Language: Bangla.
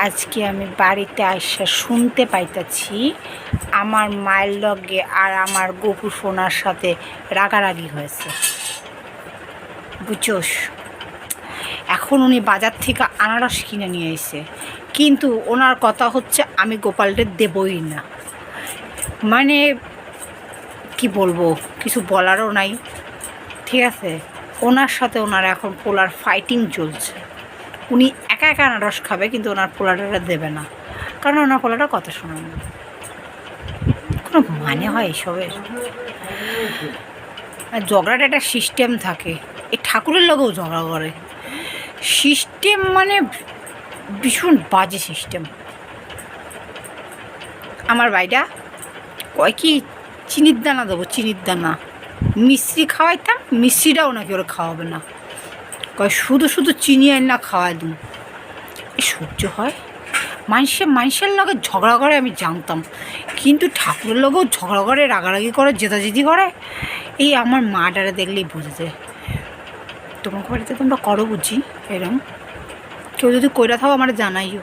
আজকে আমি বাড়িতে আইসা শুনতে পাইতাছি আমার মায়ের লগে আর আমার গপু সোনার সাথে রাগারাগি হয়েছে, বুঝছোস। এখন উনি বাজার থেকে আনারস কিনে নিয়ে এসে, কিন্তু ওনার কথা হচ্ছে আমি গোপালদের দেবই না। মানে কি বলবো, কিছু বলারও নাই, ঠিক আছে। ওনার সাথে ওনার এখন পোলার ফাইটিং চলছে। উনি একা একা আনারস খাবে, কিন্তু ওনার পোলাটা দেবে না, কারণ ওনার পোলাটা কথা শোনে না। কোনো মানে হয় এসবের? ঝগড়াটা একটা সিস্টেম থাকে, এই ঠাকুরের লগেও ঝগড়া করে। সিস্টেম মানে ভীষণ বাজে সিস্টেম। আমার ভাইটা কয় কি চিনির দানা দেবো, চিনির দানা মিশ্রি খাওয়াইতাম, মিশ্রিটাও নাকি ওরা খাওয়াবে না, কয় শুধু শুধু চিনি আন না খাওয়াই দিন। এ সহ্য হয়? মানুষের লগে ঝগড়া করে আমি জানতাম, কিন্তু ঠাকুরের লগেও ঝগড়া করে, রাগারাগি করে, জেদাজেদি করে। এই আমার মাটারে দেখলেই বোঝা যায়। তোমার বাড়িতে তোমরা করো বুঝি এরম? কেউ যদি কইরা থাও আমার জানাইও।